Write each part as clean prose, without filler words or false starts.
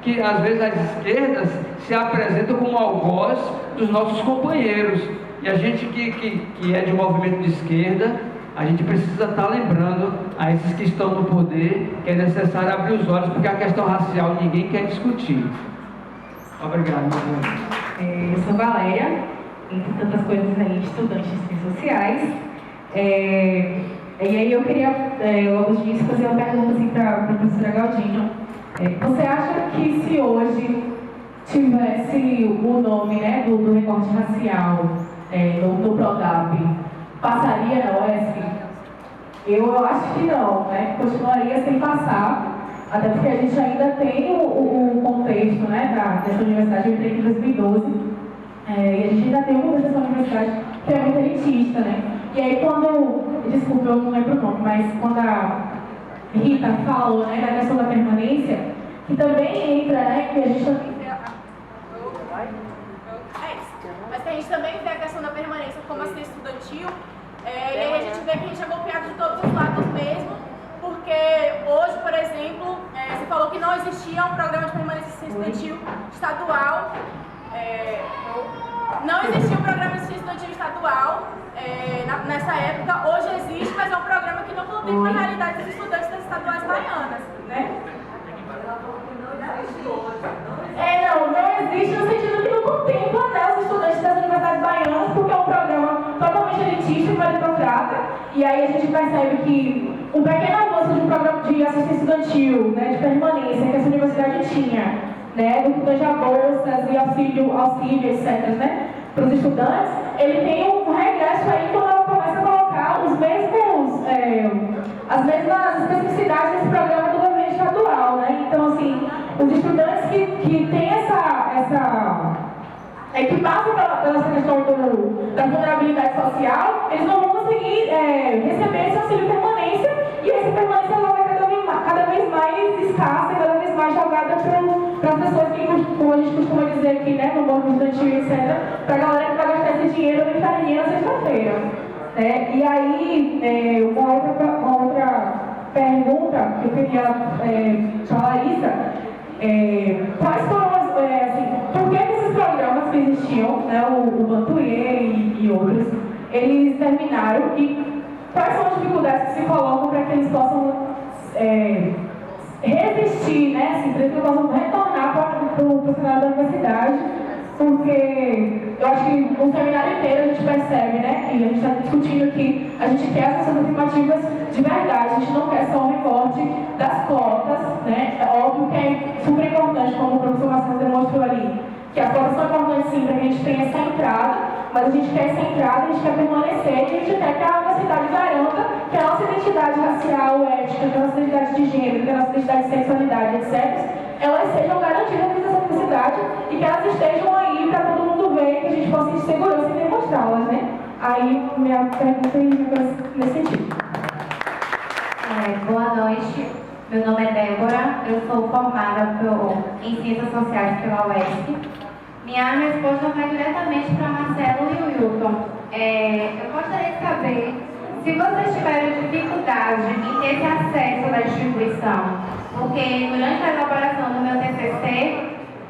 que às vezes as esquerdas se apresentam como algoz dos nossos companheiros. E a gente que é de movimento de esquerda, a gente precisa estar lembrando a esses que estão no poder que é necessário abrir os olhos, porque a questão racial ninguém quer discutir. Obrigado, meu irmão. Eu sou Valéria, entre tantas coisas aí, estudante de ciências sociais. E aí eu queria, logo de início, fazer uma pergunta assim, para a professora Galdino. Você acha que se hoje tivesse o nome, né, do recorte racial no Prodap, passaria na UESP? Eu acho que não, né? Continuaria sem passar, até porque a gente ainda tem o contexto, né, dessa universidade. Eu entrei em 2012, e a gente ainda tem um contexto dessa universidade que é muito elitista, né? E aí desculpa, eu não lembro o nome, mas quando a Rita falou, né, da questão da permanência, que também entra, né, que a gente também vê mas que a gente também vê a questão da permanência como assistente estudantil, e aí a gente vê que a gente é golpeado de todos os lados mesmo, porque hoje, por exemplo, você falou que não existia um programa de permanência estudantil estadual, não existia um programa de assistência estudantil estadual nessa época. Hoje existe, mas é um programa que não contempla a realidade dos estudantes das estaduais baianas, né? Não existe no sentido que não contempla, né, os estudantes das universidades baianas, porque é um programa totalmente elitista e meritocrata. E aí a gente percebe que um pequeno avanço de um programa de assistência estudantil, né, de permanência que essa universidade tinha, né, do que seja bolsas e auxílio, etc., né, para os estudantes, ele tem um regresso aí quando ela começa a colocar as mesmas especificidades desse programa do governo estadual, né? Então, assim, os estudantes que têm que passam pela essa questão da vulnerabilidade social, eles não vão conseguir receber esse auxílio permanência, e essa permanência ela vai cada vez mais escassa e cada vez mais jogada para as pessoas que, como a gente costuma dizer aqui, né, no movimento estudantil, etc., para a galera que vai gastar esse dinheiro no inferninho na sexta-feira. E aí, uma outra pergunta que eu queria para a Larissa, quais foram por que esses programas que existiam, né, o Bantuê e outros, eles terminaram, e quais são as dificuldades que se colocam para que eles possam resistir, né, assim, para que eles possam retornar para o cenário da universidade, porque eu acho que no seminário inteiro a gente percebe, né, que a gente está discutindo que a gente quer essas afirmativas de verdade, a gente não quer só um recorte das cotas, né, é óbvio que é super importante, como o professor Marcelo demonstrou ali, que as cotas são importantes sim para que a gente tenha essa entrada, mas a gente quer essa entrada, a gente quer permanecer, e a gente quer que a universidade garanta que a nossa identidade racial, ética, que a nossa identidade de gênero, que a nossa identidade de sexualidade, etc., elas sejam garantidas nessa universidade e que elas estejam aí para todo mundo ver, que a gente possa ir de segurança e demonstrá-las, né? Aí, minha pergunta é nesse sentido. Boa noite, meu nome é Débora, eu sou formada em Ciências Sociais pela UESP. Minha resposta vai diretamente para Marcelo e o Wilton. Eu gostaria de saber se vocês tiveram dificuldade em ter esse acesso da instituição, porque durante a elaboração do meu TCC,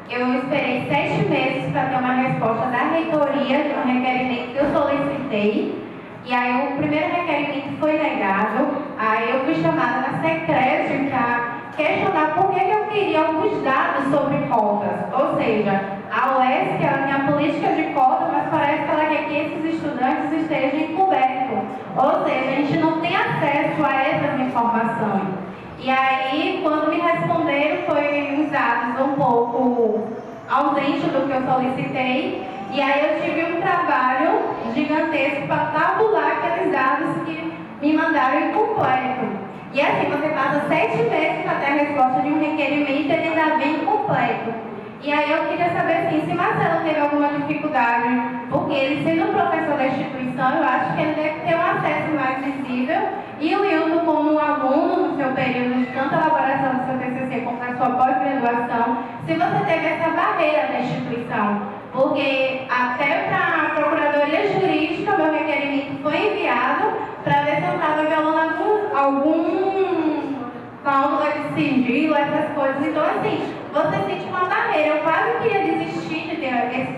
eu esperei 7 meses para ter uma resposta da reitoria de um requerimento que eu solicitei, e aí o primeiro requerimento foi negado, aí eu fui chamada na Secret para questionar por que eu queria alguns dados sobre cotas, ou seja, a UESC ela tem a política de cota, mas parece que ela quer que esses estudantes estejam encobertos, ou seja, a gente não tem acesso a essas informações. E aí, quando me responderam, foi uns dados um pouco ausentes do que eu solicitei, e aí eu tive um trabalho gigantesco para tabular aqueles dados que me mandaram incompleto. E assim, você passa 7 meses para ter a resposta de um requerimento e ele ainda vem incompleto. E aí eu queria saber assim, se Marcelo teve alguma dificuldade, porque ele sendo professor da instituição, eu acho que ele deve ter um acesso mais visível, e o Wilton como um aluno no seu período de tanta elaboração do seu TCC como na sua pós-graduação, se você teve essa barreira da instituição, porque até para a Procuradoria Jurídica meu requerimento foi enviado para ver se eu estava violando algum cláusula de sigilo, essas coisas. Então assim, você sente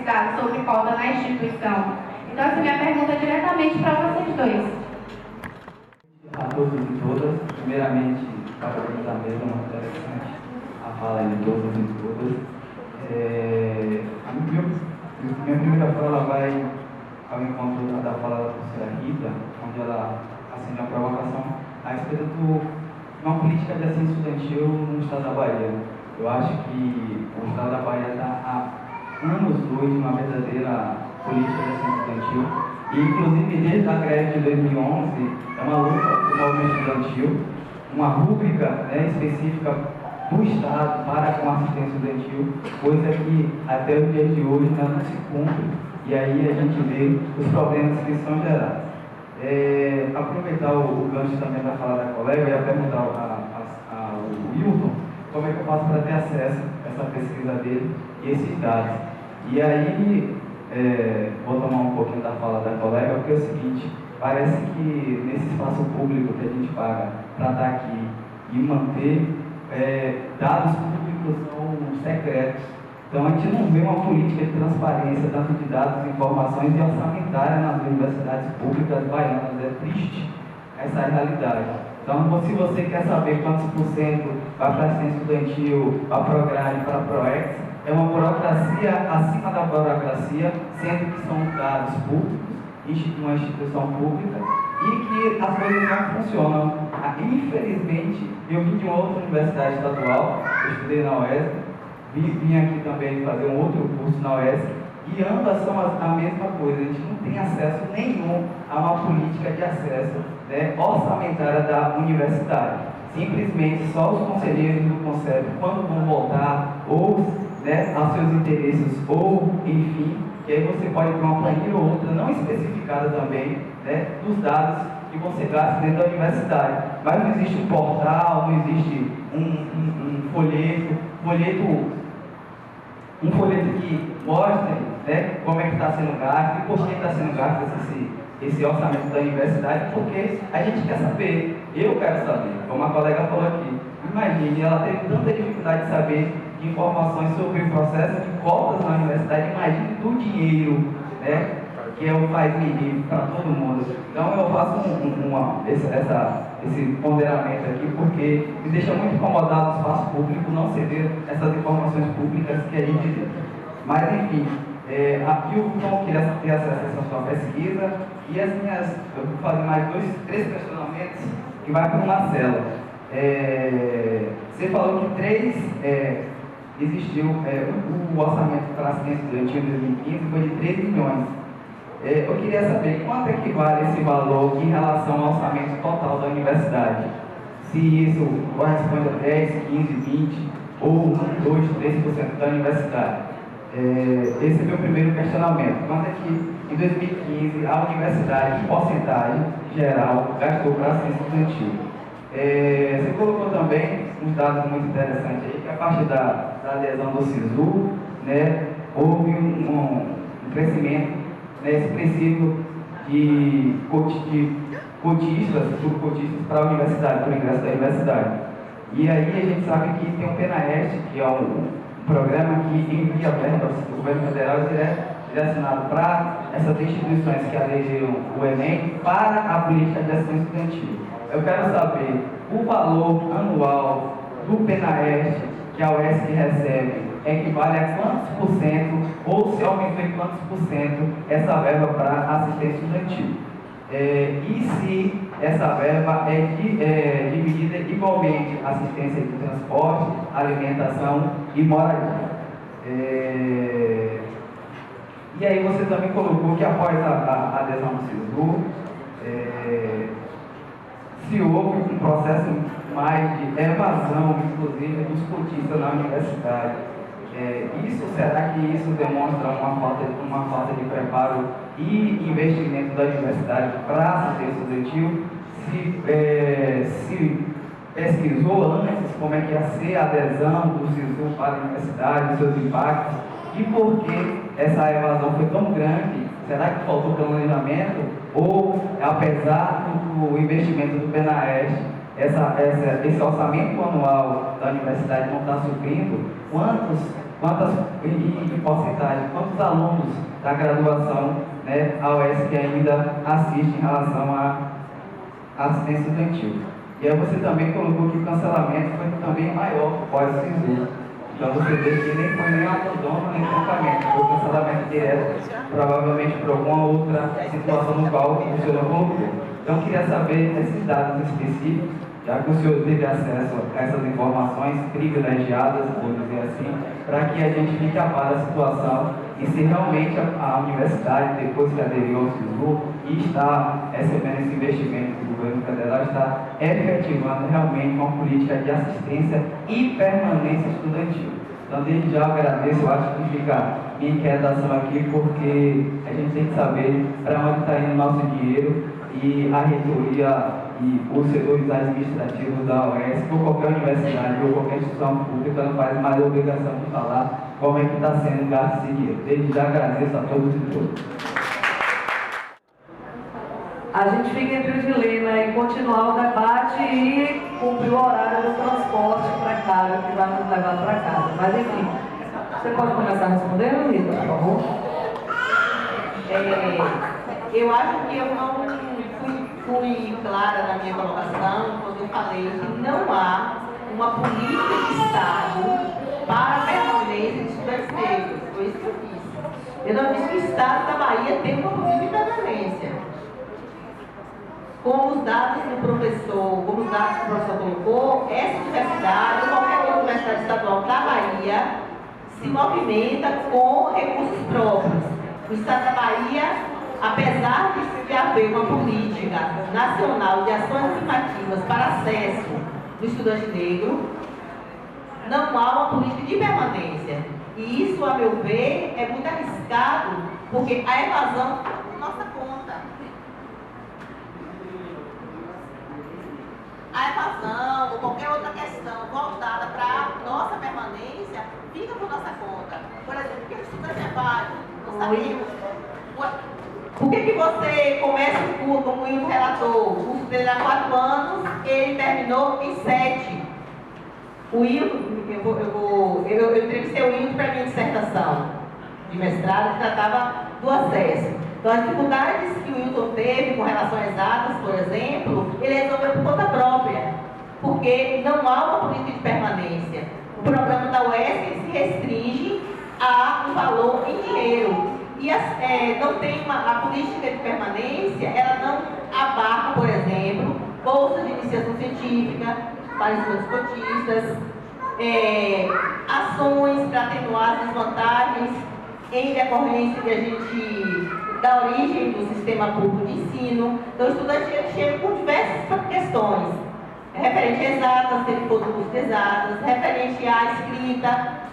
dados sobre cota na instituição. Então, assim, minha pergunta é diretamente para vocês dois. A todos e todas, primeiramente, parabéns à mesa, muito interessante a fala de todos e todas. Minha primeira fala vai ao encontro da fala da professora Rita, onde ela acende a provocação a respeito de uma política de ação estudantil no estado da Bahia. Eu acho que o estado da Bahia está há anos-luz de uma verdadeira política de ação estudantil. E, inclusive, desde a greve de 2011, é uma luta do movimento estudantil, uma rúbrica, né, específica do Estado para com a assistência estudantil, coisa que até os dias de hoje ainda não se cumpre. E aí a gente vê os problemas que são gerados. Aproveitar o gancho também da fala da colega, eu ia perguntar ao Wilton como é que eu faço para ter acesso a essa pesquisa dele e esses dados. E aí, vou tomar um pouquinho da fala da colega, porque é o seguinte, parece que nesse espaço público que a gente paga para estar aqui e manter, dados públicos são secretos. Então a gente não vê uma política de transparência, tanto de dados, informações e orçamentária nas universidades públicas baianas. É triste essa realidade. Então, se você quer saber quantos por cento vai para a assistência estudantil, para a Prograde, para a ProEx, é uma burocracia acima da burocracia, sendo que são dados públicos, uma instituição pública, e que as coisas não funcionam. Infelizmente, eu vim de uma outra universidade estadual, eu estudei na UESC, vim aqui também fazer um outro curso na UESC, e ambas são a mesma coisa. A gente não tem acesso nenhum a uma política de acesso, né, orçamentária da universidade. Simplesmente só os conselheiros do conselho, quando vão voltar, ou, né, aos seus interesses, ou enfim, que aí você pode ter uma planilha ou outra, não especificada também, né, dos dados que vão ser gastos dentro da universidade. Mas não existe um portal, não existe um folheto que mostre, né, como é que está sendo gasto e por que está sendo gasto esse orçamento da universidade, porque a gente quer saber, eu quero saber, como a colega falou aqui. Imagine, ela teve tanta dificuldade de saber de informações sobre o processo de cotas na universidade, imagine do dinheiro, né, que é o faz-me para todo mundo. Então eu faço esse ponderamento aqui, porque me deixa muito incomodado o espaço público não ceder essas informações públicas que a gente tem. Mas enfim, aqui o Tom queria ter acesso a essa sua pesquisa, e eu vou fazer mais três questionamentos que vai para o Marcelo. Você falou que existiu o orçamento para a assistência estudantil em 2015 foi de 3 milhões. Eu queria saber quanto equivale esse valor em relação ao orçamento total da universidade. Se isso corresponde a 10, 15, 20 ou 2, 3% da universidade. Esse é o meu primeiro questionamento. Quanto é que em 2015 a universidade, em porcentagem geral, gastou para a assistência estudantil? Você colocou também uns dados muito interessantes aí, que a partir da adesão do SISU, né, houve um crescimento, né, expressivo de cotistas, subcotistas para a universidade, para o ingresso da universidade. E aí a gente sabe que tem o PENAEST, que é um programa que envia verbas do governo federal direcionado para essas instituições que aderiram o Enem para a política de ação estudantil. Eu quero saber o valor anual do PENAEST que a UESC recebe equivale a quantos por cento, ou se aumentou em quantos por cento essa verba para assistência estudantil. E se essa verba é dividida igualmente assistência de transporte, alimentação e moradia. E aí você também colocou que após a adesão do SISU, se houve um processo mais de evasão, inclusive, dos cotistas na universidade. Será que isso demonstra uma falta de preparo e investimento da universidade para a assistência estudantil? Se pesquisou antes como é que ia ser a adesão do SISU para a universidade, os seus impactos, e por que essa evasão foi tão grande? Será que faltou planejamento? Ou, apesar do investimento do PENAEST, esse orçamento anual da universidade não está suprindo, quantos em porcentagem, quantos alunos da graduação, né, a UESC ainda assiste em relação à assistência estudantil. E aí você também colocou que o cancelamento foi também maior pós-SISU. Então você vê que nem foi nem abandono, nem trancamento, foi cancelamento direto, provavelmente por alguma outra situação no qual o senhor não colocou. Então eu queria saber esses dados específicos, já que o senhor teve acesso a essas informações privilegiadas, vou dizer assim, para que a gente fique a par da situação e se realmente a universidade, depois que aderiu ao SISU e está recebendo esse investimento do governo federal, está efetivando realmente uma política de assistência e permanência estudantil. Então, desde já eu agradeço, eu acho que fica minha inquietação aqui, porque a gente tem que saber para onde está indo o nosso dinheiro e a reitoria e os setores administrativos da UESC, ou qualquer universidade ou qualquer instituição pública, não faz mais a obrigação de falar como é que está sendo gasto esse dinheiro. Desde já agradeço a todos e todas. A gente fica entre o dilema em continuar o debate e cumprir o horário do transporte para casa, que vai nos levar para casa. Mas enfim, você pode começar respondendo, Rita, por favor? Eu acho que eu não fui clara na minha colocação quando eu falei que não há uma política de Estado para a permanência de estudantes negros. Foi isso que eu disse. Eu não disse que o Estado da Bahia tem uma política de permanência. Como os dados do professor, como os dados que o professor colocou, essa universidade, ou qualquer outra universidade estadual da Bahia, se movimenta com recursos próprios. O Estado da Bahia, apesar de haver uma política nacional de ações afirmativas para acesso do estudante negro, não há uma política de permanência. E isso, a meu ver, é muito arriscado, porque a evasão está por nossa conta. A evasão ou qualquer outra questão voltada para a nossa permanência fica por nossa conta. Por exemplo, por que o estudante é válido? Não sabemos. Por que você começa o curso, como o Hilton relatou, o curso dele há 4 anos, ele terminou em 7? O Hilton, eu entrevistei o Hilton para minha dissertação de mestrado, que tratava do acesso. Então, as dificuldades que o Hilton teve com relação às exatas, por exemplo, ele resolveu por conta própria, porque não há uma política de permanência. O programa da UESC se restringe a um valor em dinheiro. E não tem a política de permanência, ela não abarca, por exemplo, bolsas de iniciação científica para estudantes cotistas, ações para atenuar as desvantagens em decorrência da origem do sistema público de ensino. Então, o estudante chega com diversas questões, referente a exatas, se ele for do curso de exatas, referente à escrita,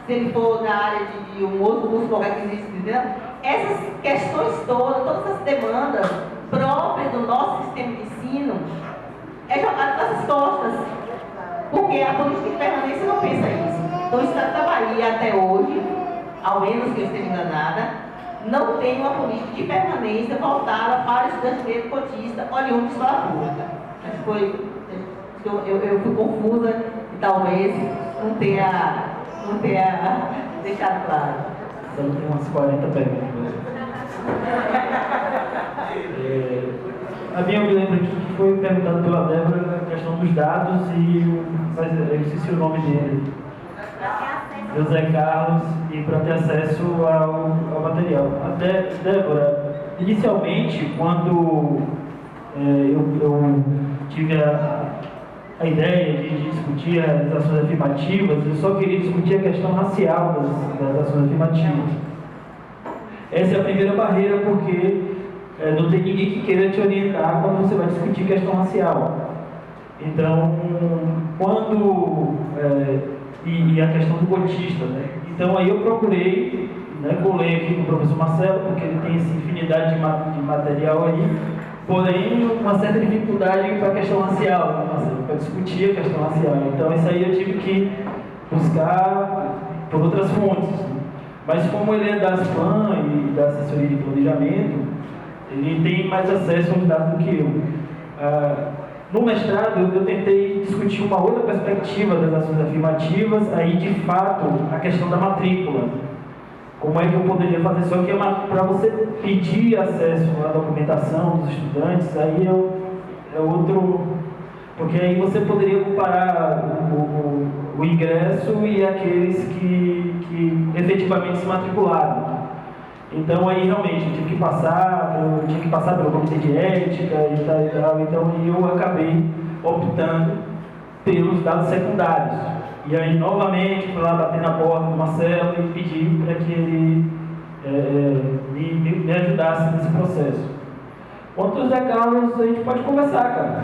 se ele for da área de um outro curso qualquer que existe, entendeu? Essas questões todas as demandas próprias do nosso sistema de ensino é jogado nas costas, porque a política de permanência não pensa isso. Então, o Estado da Bahia, até hoje, ao menos que eu esteja enganada, não tem uma política de permanência voltada para estudante negro cotista oriundo de escola pública. Acho que foi, eu fui confusa e talvez não tenha deixado claro. Então tem umas 40 perguntas. A minha eu me lembro aqui que foi perguntado pela Débora a questão dos dados mas eu esqueci o nome dele. José Carlos, e para ter acesso ao material. Débora, inicialmente, quando eu tive a ideia de discutir as ações afirmativas, eu só queria discutir a questão racial das ações afirmativas. Essa é a primeira barreira, porque não tem ninguém que queira te orientar quando você vai discutir questão racial. Então, e a questão do cotista, né? Então aí eu procurei, colei aqui com o professor Marcelo, porque ele tem essa infinidade de material aí, porém uma certa dificuldade para a questão racial, para discutir a questão racial. Então isso aí eu tive que buscar por outras fontes. Mas como ele é da ASPAN e da assessoria de planejamento, ele tem mais acesso aos dados do que eu. No mestrado, eu tentei discutir uma outra perspectiva das ações afirmativas, aí de fato, a questão da matrícula. Como é que eu poderia fazer? Só que para você pedir acesso à documentação dos estudantes, aí é outro. Porque aí você poderia comparar o ingresso e aqueles que efetivamente se matricularam. Então aí realmente eu tinha que passar pelo comitê de ética e tal. Então eu acabei optando pelos dados secundários. E aí novamente fui lá bater na porta do Marcelo e pedir para que ele me ajudasse nesse processo. Quanto ao Zé Carlos, a gente pode conversar, cara.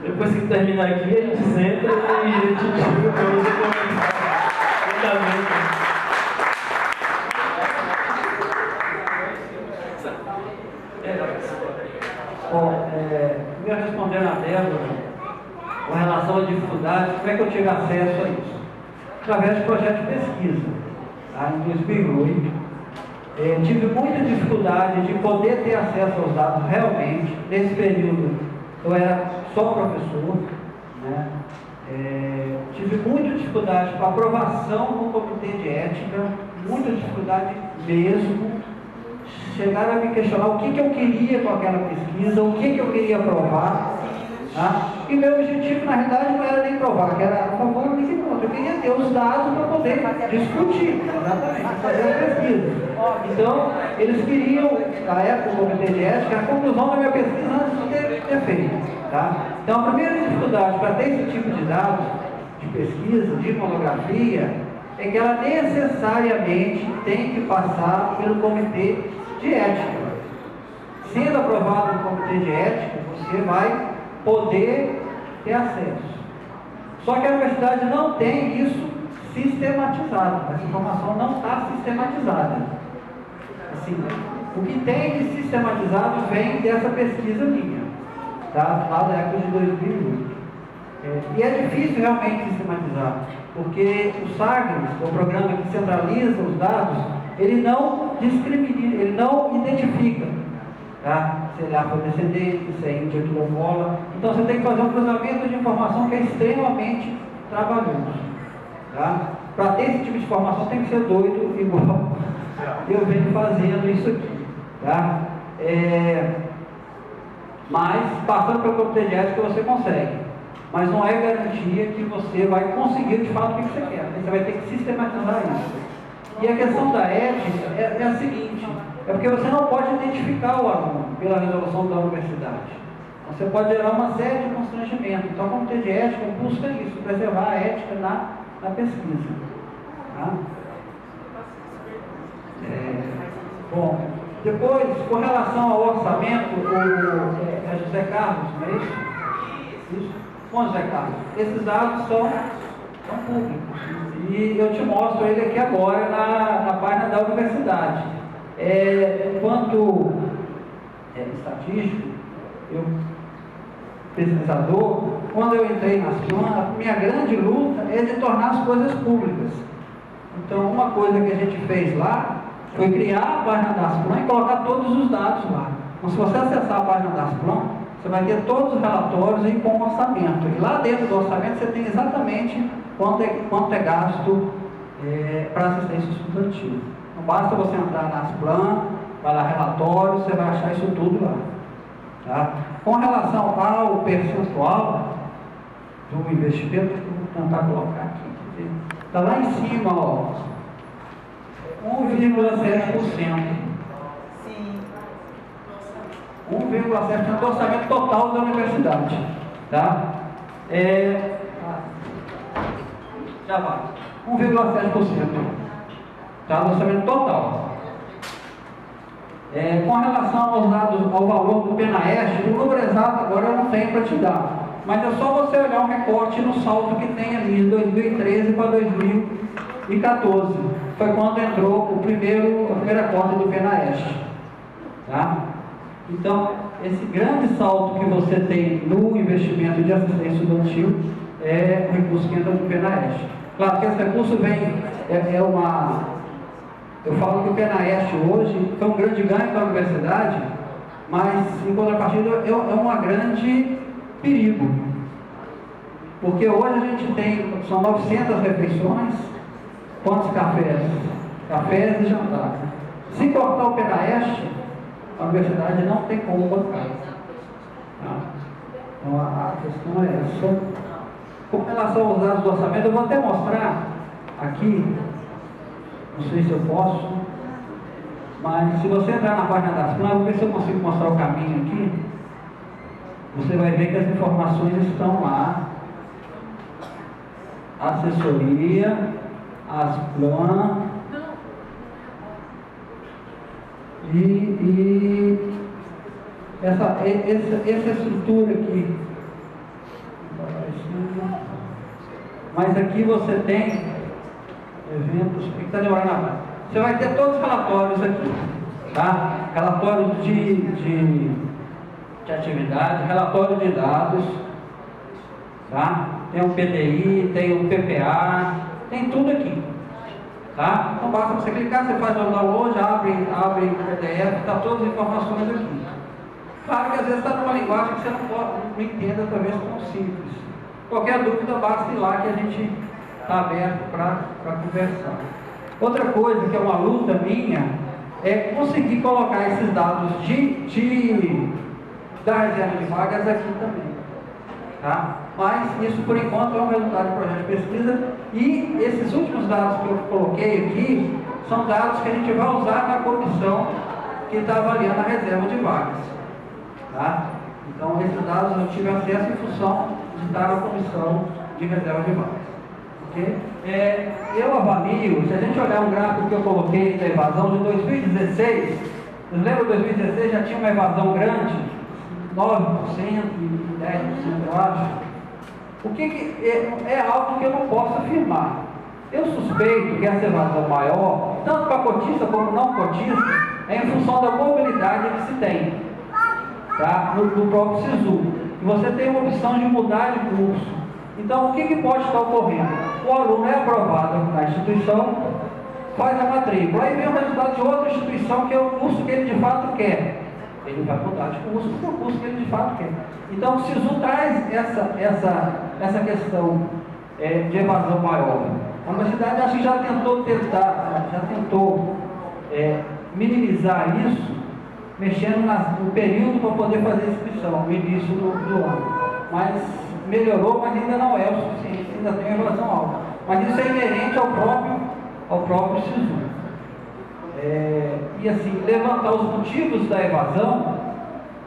Depois que terminar aqui, a gente senta e a gente tira para você conversar. Bom, eu respondendo a Débora, com relação à dificuldade, como é que eu tive acesso a isso? Através de projeto de pesquisa. Tá? Em 2008, tive muita dificuldade de poder ter acesso aos dados realmente. Nesse período, eu era só professor, né? Tive muita dificuldade com a aprovação no comitê de ética, muita dificuldade mesmo. Chegaram a me questionar o que eu queria com aquela pesquisa, o que eu queria provar. Tá? E meu objetivo, na realidade, não era nem provar, que era a favor nem que contra. Eu queria ter os dados para poder discutir, exatamente, fazer a pesquisa. Então, eles queriam, na época, o comitê de ética, a conclusão da minha pesquisa antes de ter feito. Tá? Então, a primeira dificuldade para ter esse tipo de dados, de pesquisa, de monografia, é que ela necessariamente tem que passar pelo comitê de ética. Sendo aprovado no comitê de ética, você vai poder ter acesso. Só que a universidade não tem isso sistematizado. Essa informação não está sistematizada. Assim, o que tem de sistematizado vem dessa pesquisa minha, tá? Lá da época de 2008. E é difícil realmente sistematizar, porque o SAGRES, o programa que centraliza os dados, ele não discrimina, ele não identifica, tá? Se ele é afrodescendente, se é índio, quilombola. Então você tem que fazer um cruzamento de informação que é extremamente trabalhoso, tá? Para ter esse tipo de informação tem que ser doido igual eu venho fazendo isso aqui, tá? Mas passando pelo comitê de ética você consegue. Mas não é garantia que você vai conseguir de fato o que você quer. Você vai ter que sistematizar isso. E a questão da ética é a seguinte: é porque você não pode identificar o aluno pela resolução da universidade. Você pode gerar uma série de constrangimentos. Então, o comitê de ética busca isso, preservar a ética na pesquisa. Tá? Bom, depois, com relação ao orçamento, é José Carlos, não é isso? Isso. Bom, José Carlos, esses dados são públicos e eu te mostro ele aqui agora na página da universidade. Enquanto estatístico, pesquisador, quando eu entrei nas planas, a minha grande luta é de tornar as coisas públicas. Então, uma coisa que a gente fez lá foi criar a página das planas e colocar todos os dados lá. Então, se você acessar a página das planas, você vai ter todos os relatórios e com orçamento. E lá dentro do orçamento você tem exatamente quanto é gasto para assistência estudantil. Não basta você entrar nas planas, vai lá relatório, você vai achar isso tudo lá. Tá? Com relação ao percentual do investimento, eu vou tentar colocar aqui. Está lá em cima, ó, 1,7%. 1,7% do orçamento total da universidade. Tá? Já vai. 1,7%. Tá? Do orçamento total. Com relação aos dados, ao valor do PENAEST, o número exato agora eu não tenho para te dar. Mas é só você olhar um recorte no saldo que tem ali de 2013 para 2014. Foi quando entrou a primeira cota do PENAEST. Tá? Então, esse grande salto que você tem no investimento de assistência estudantil é o recurso que entra do PENAEST. Claro que esse recurso vem, eu falo que o PENAEST hoje foi um grande ganho para a universidade, mas em contrapartida é uma grande perigo. Porque hoje a gente tem, são 900 refeições, quantos cafés? Cafés e jantar. Se cortar o pé da este, a universidade não tem como bancar. Tá? Então a questão é essa. Com relação aos dados do orçamento, eu vou até mostrar aqui, não sei se eu posso, mas se você entrar na página das planas, vou ver se eu consigo mostrar o caminho aqui, você vai ver que as informações estão lá. Assessoria, as planas e essa estrutura aqui. Mas aqui você tem eventos, que está demorando a mais. Você vai ter todos os relatórios aqui, tá? Relatório de atividade, relatório de dados, tá? Tem o PDI, tem o PPA, tem tudo aqui, tá? Então basta você clicar, você faz o download, abre o PDF, está todas as informações aqui. Claro que às vezes está numa linguagem que você não entenda, talvez tão simples. Qualquer dúvida, basta ir lá que a gente está aberto para conversar. Outra coisa que é uma luta minha é conseguir colocar esses dados da reserva de vagas aqui também. Tá? Mas isso por enquanto é um resultado de projeto de pesquisa e esses últimos dados que eu coloquei aqui são dados que a gente vai usar na comissão que está avaliando a reserva de vagas. Tá? Então esses dados eu tive acesso em função de estar na comissão de reserva de vagas. Okay? Eu avalio, se a gente olhar um gráfico que eu coloquei da evasão de 2016, vocês lembram que 2016 já tinha uma evasão grande? 9% e 10%, eu acho. O que é algo que eu não posso afirmar. Eu suspeito que essa evasão maior, tanto para cotista como não cotista, é em função da mobilidade que se tem, tá? no próprio SISU. E você tem uma opção de mudar de curso. Então, o que pode estar ocorrendo? O aluno é aprovado na instituição, faz a matrícula, aí vem o resultado de outra instituição que é o curso que ele de fato quer. Ele vai mudar de curso para o curso que ele de fato quer. Então, o SISU traz essa questão de evasão maior. A universidade acho que já tentou minimizar isso, mexendo no período para poder fazer a inscrição, no início do ano. Mas melhorou, mas ainda não é o suficiente, ainda tem uma evasão alta. Mas isso é inerente ao próprio SISU. E assim, levantar os motivos da evasão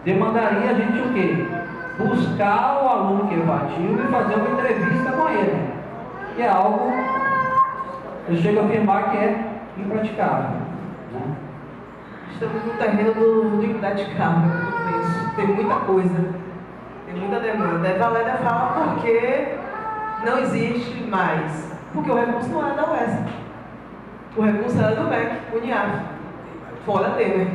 demandaria a gente o quê? Buscar o aluno que evadiu e fazer uma entrevista com ele. Que é algo, eu chego a afirmar que é impraticável. Né? Estamos no terreno do impraticável, tem muita coisa, tem muita demanda. A Valéria fala porque não existe mais, porque o recurso não era da UESP. O recurso era do MEC, Uniaf, fora Temer.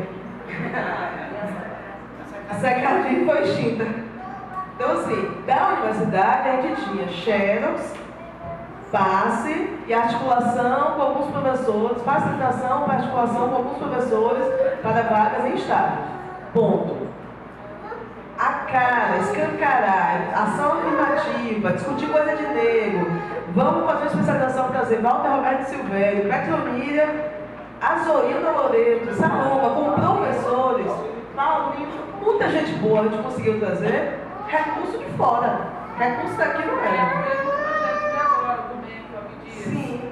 A secretaria foi extinta. Então, assim, da universidade a gente tinha xerox, passe e articulação com alguns professores, facilitação para articulação com alguns professores para vagas em estágio. Ponto. A cara, escancarar, ação afirmativa, discutir coisa de negro, vamos fazer uma especialização para trazer Walter Roberto Silvério, Petromília, Azoilda Loreto, Saloma, com professores, Paulinho, muita gente boa a gente conseguiu trazer, recurso de fora, recurso daqui não é. Sim.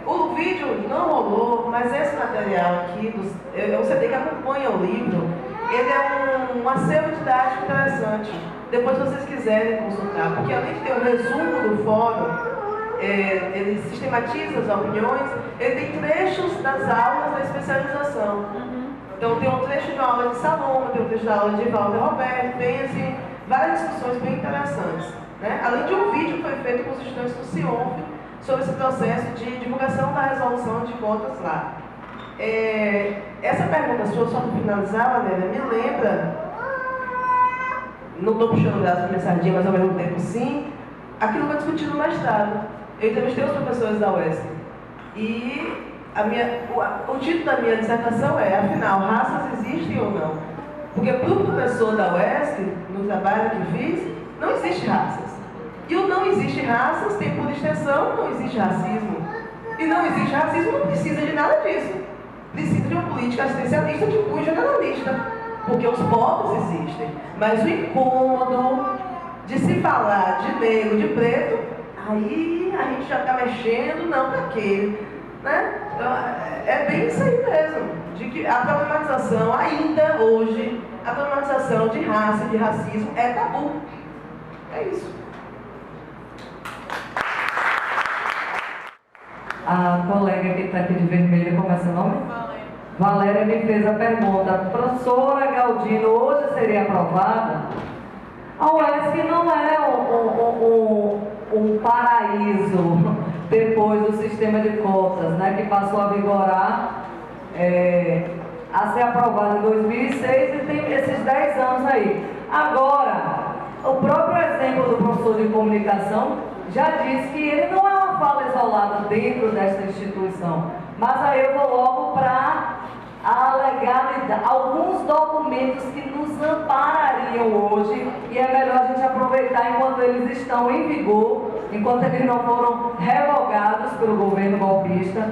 O vídeo não rolou, mas esse material aqui, é um CD que acompanha o livro, ele é um acervo didático interessante. Depois, se vocês quiserem consultar, porque além de ter um resumo do fórum, ele sistematiza as opiniões, ele tem trechos das aulas da especialização. Então, tem um trecho de uma aula de Saloma, tem um trecho da aula de Walter Roberto, tem assim, várias discussões bem interessantes. Né? Além de um vídeo que foi feito com os estudantes do CIONF sobre esse processo de divulgação da resolução de cotas lá. Essa pergunta sua, só para finalizar, Valéria, me lembra, não estou puxando o braço para minha sardinha, mas ao mesmo tempo sim, aquilo que eu discuti no mestrado. Eu entrevistei os professores da UESP e o título da minha dissertação é, afinal, raças existem ou não? Porque para o professor da UESC, no trabalho que fiz, não existe raças. E o não existe raças tem por extensão, não existe racismo. E não existe racismo, não precisa de nada disso. Precisa de uma política assistencialista de cunho generalista. Porque os pobres existem. Mas o incômodo de se falar de negro, de preto, aí a gente já está mexendo, não para quê? Né? Então, é bem isso aí mesmo. De que a problematização, ainda hoje, a problematização de raça, de racismo, é tabu. É isso. A colega que está aqui de vermelho, como é seu nome? Valéria me fez a pergunta: professora Galdino, hoje seria aprovada? A UESC não é um paraíso depois do sistema de cotas, né, que passou a vigorar, a ser aprovado em 2006 e tem esses 10 anos aí. Agora, o próprio exemplo do professor de comunicação já disse que ele não é uma fala isolada dentro desta instituição, mas aí eu vou logo para a legalidade, alguns documentos que nos amparariam hoje, e é melhor a gente aproveitar enquanto eles estão em vigor, enquanto eles não foram revogados pelo governo golpista.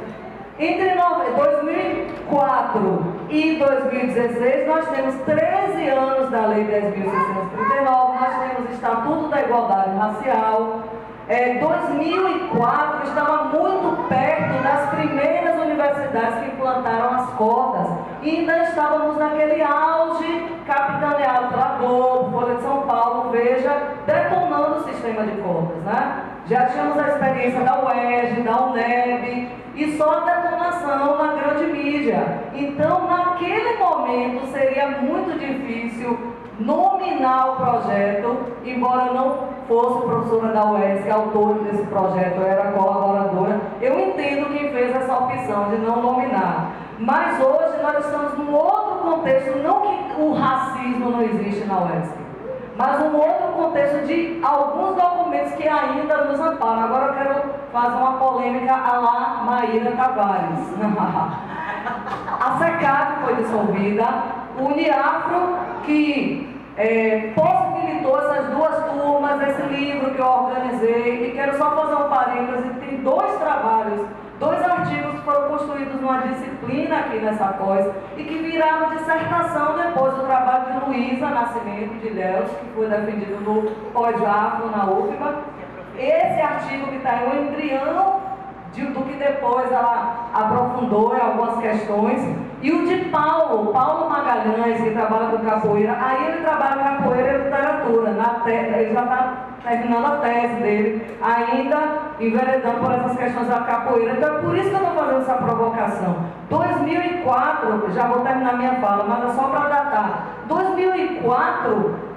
Entre 2004 e 2016, nós temos 13 anos da Lei 10.639, nós temos Estatuto da Igualdade Racial. 2004 estava muito perto das primeiras universidades que implantaram as cotas e ainda estávamos naquele auge capitaneado pela Globo, Folha de São Paulo, Veja, detonando o sistema de cotas, né? Já tínhamos a experiência da UERJ, da UNEB e só a detonação na grande mídia. Então, naquele momento, seria muito difícil nominar o projeto, embora eu não fosse professora da UESC, autora desse projeto, eu era colaboradora. Eu entendo quem fez essa opção de não nominar. Mas hoje nós estamos num outro contexto, não que o racismo não existe na UESC, mas um outro contexto de alguns documentos que ainda nos amparam. Agora eu quero fazer uma polêmica à la Maíra Tavares. A SECAD foi dissolvida, o Uniafro, que possibilitou essas duas turmas, esse livro que eu organizei, e quero só fazer um parêntese, tem 2 trabalhos, 2 artigos que foram construídos numa disciplina aqui nessa pós e que viraram dissertação depois do trabalho de Luísa Nascimento de Ilhéus, que foi defendido no pós-afro na UFBA. Esse artigo que está aí, o embrião do que depois ela aprofundou em algumas questões. E o de Paulo Magalhães, que trabalha com capoeira, aí ele trabalha capoeira e literatura, ele já está terminando a tese dele, ainda enveredando por essas questões da capoeira. Então é por isso que eu estou fazendo essa provocação. 2004, já vou terminar minha fala, mas é só para datar. 2004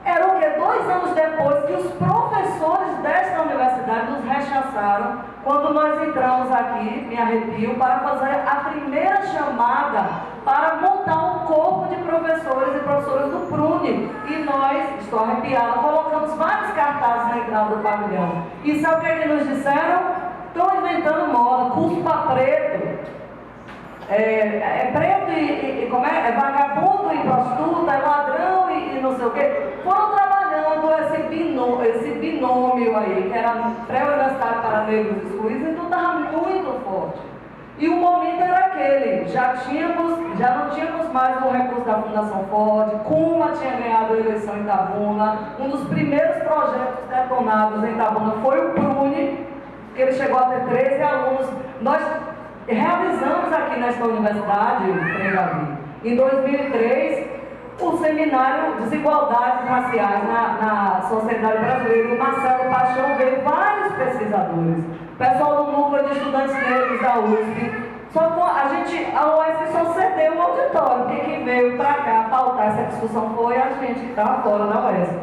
era o que? 2 anos depois que os professores desta universidade nos rechaçaram quando nós entramos aqui, me arrepio, para fazer a primeira chamada para montar um corpo de professores e professoras do PRUNE. E nós, estou arrepiada, colocamos vários cartazes na entrada do pavilhão. E sabe o que eles nos disseram? Estão inventando moda, curso para preto. Preto e como é vagabundo e prostituta, é ladrão e não sei o quê. Foram trabalhando esse binômio aí, que era pré-universitário para negros excluídos, então estava muito forte. E o momento era aquele, já não tínhamos mais o recurso da Fundação Ford, Kuma tinha ganhado a eleição em Itabuna, um dos primeiros projetos detonados em Itabuna foi o PRUNE, que ele chegou a ter 13 alunos. Nós realizamos aqui nesta universidade, em 2003, o seminário Desigualdades Raciais na Sociedade Brasileira. O Marcelo Paixão veio vários pesquisadores, pessoal do núcleo de estudantes negros da USP. Só que a USP só cedeu o auditório, porque quem veio para cá pautar essa discussão foi a gente que estava fora da USP.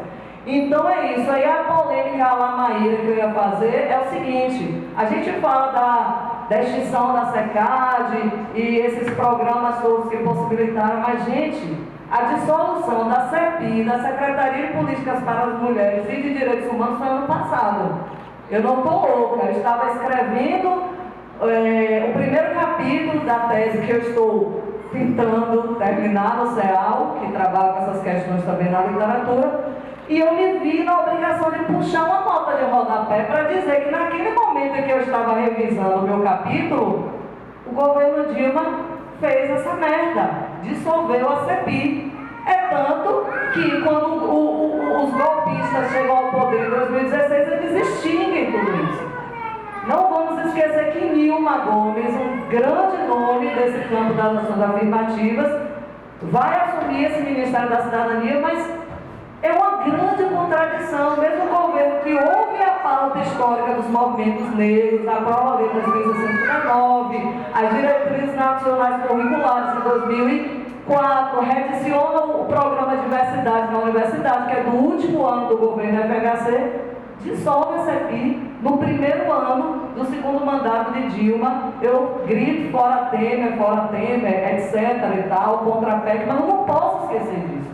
Então é isso, aí a polêmica lá Maíra que eu ia fazer é o seguinte: a gente fala da extinção da SECAD e esses programas todos que possibilitaram, mas gente, a dissolução da CEPI, da Secretaria de Políticas para as Mulheres e de Direitos Humanos foi ano passado. Eu não estou louca, eu estava escrevendo o primeiro capítulo da tese que eu estou tentando terminar no CEAL, que trabalha com essas questões também na literatura, e eu me vi na obrigação de puxar uma nota de rodapé para dizer que naquele momento em que eu estava revisando o meu capítulo, o governo Dilma fez essa merda, dissolveu a CEPI. É tanto que quando os golpistas chegam ao poder em 2016, eles extinguem tudo isso. Não vamos esquecer que Nilma Gomes, um grande nome desse campo das ações afirmativas, vai assumir esse Ministério da Cidadania, mas é uma grande contradição, mesmo o governo que ouve a pauta histórica dos movimentos negros, aprova a lei 2669, as diretrizes nacionais curriculares de 2004, rediciona o programa de diversidade na universidade, que é do último ano do governo FHC, dissolve a CEPI no primeiro ano do segundo mandato de Dilma. Eu grito fora Temer, etc. e tal, contra a PEC, mas eu não posso esquecer disso.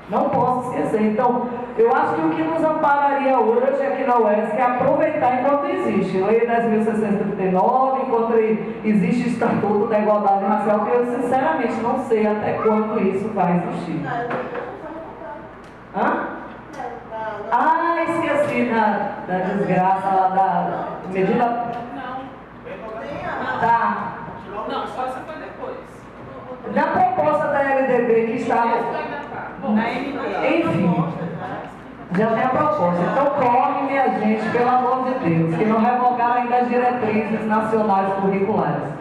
Não posso esquecer. Então, eu acho que o que nos ampararia hoje aqui na UESC é aproveitar enquanto existe. Lei 10.639, enquanto existe Estatuto da Igualdade Racial, que eu sinceramente não sei até quando isso vai existir. Hã? Ah, esqueci da desgraça lá da medida. Tá. Não, só isso foi depois. Na proposta da LDB que estava. Enfim, já tem a proposta. Então corre, minha gente, pelo amor de Deus, que não revogaram ainda as diretrizes nacionais curriculares.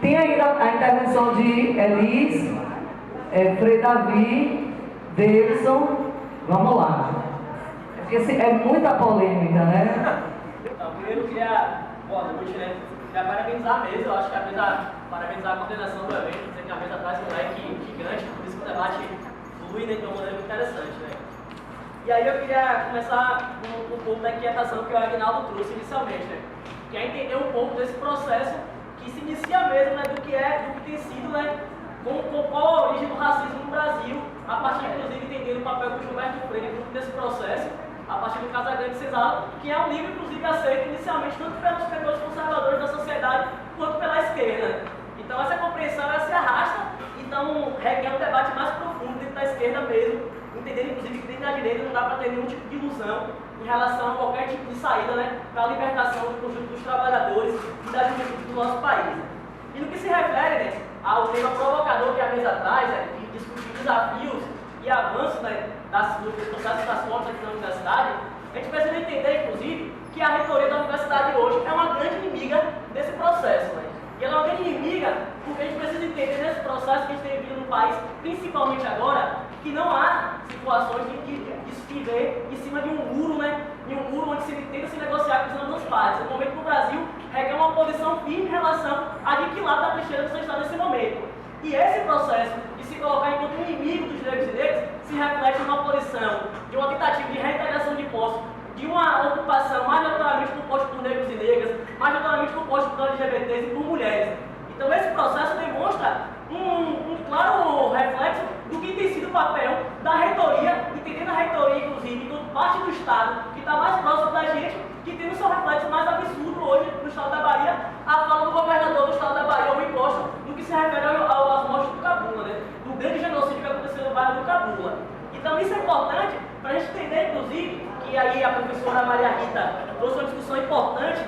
Tem ainda a intervenção de Elis, Frei Davi, Davidson. Vamos lá. Porque é muita polêmica, né? Então, primeiro eu queria, boa noite, né? Queria parabenizar a mesa, eu acho que a mesa, parabenizar a coordenação do evento, dizer que a mesa traz um leque gigante, por isso que o debate flui de uma maneira muito interessante, né? E aí eu queria começar um pouco da inquietação que o Aguinaldo trouxe inicialmente, né? Que é entender um pouco desse processo que se inicia mesmo, né? Do que tem sido, né? Com qual a origem do racismo no Brasil, a partir, inclusive, entendendo o papel do Gilberto Freire dentro desse processo, a partir do Casagrande Cisalo, que é um livro, inclusive, aceito inicialmente tanto pelos setores conservadores da sociedade quanto pela esquerda. Então, essa compreensão ela se arrasta, então requer um debate mais profundo dentro da esquerda mesmo, entendendo, inclusive, que dentro da direita não dá para ter nenhum tipo de ilusão em relação a qualquer tipo de saída, né, para a libertação do conjunto dos trabalhadores e da juventude do nosso país. E no que se refere, né, ao tema provocador que a mesa traz, né, de discutir desafios e avanços, né, dos processos das formas aqui na universidade, a gente precisa entender, inclusive, que a reitoria da universidade hoje é uma grande inimiga desse processo. Né? E ela é uma grande inimiga porque a gente precisa entender nesse processo que a gente tem vivido no país, principalmente agora, que não há situações de se viver em cima de um muro, né? Em um muro onde se tenta se negociar com as duas partes. No momento que o Brasil requer uma posição firme em relação a de que lado da trincheira você está nesse momento. E esse processo de se colocar enquanto inimigo dos negros e negras se reflete numa posição de uma tentativa de reintegração de postos, de uma ocupação mais notoriamente composta por negros e negras, mais notoriamente composta por LGBTs e por mulheres. Então esse processo demonstra um claro reflexo do que tem sido o papel da reitoria, entendendo a reitoria, inclusive, enquanto parte do Estado, que está mais próximo da gente, que tem o seu reflexo mais absurdo hoje no Estado da Bahia, a fala do governador do Estado da Bahia, Rui Costa, no que se refere às mortes do Cabula, né? Do grande genocídio que aconteceu no bairro do Cabula. Então isso é importante para a gente entender, inclusive, que aí a professora Maria Rita trouxe uma discussão importante,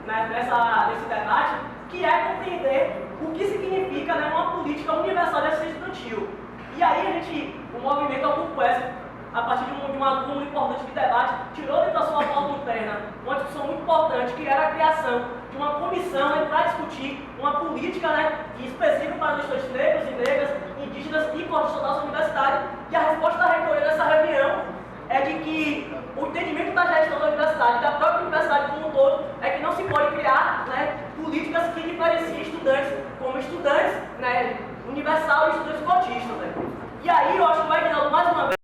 né, nesse debate, que é compreender o que significa, né, uma política universal de assistência estudantil. E aí o movimento Ocupa-UESC, a partir de uma turma importante de debate, tirou dentro da sua pauta interna uma discussão muito importante, que era a criação de uma comissão, né, para discutir uma política, né, específica para os estudantes negros e negras, indígenas e cortistas da nossa universidade. E a resposta da reitoria dessa reunião é de que o entendimento da gestão da universidade, da própria universidade como um todo, é que não se pode criar, né, políticas que diferenciem estudantes como estudantes, né, universal e estudantes cotistas. Né. E aí eu acho que o Aguinaldo, mais uma vez,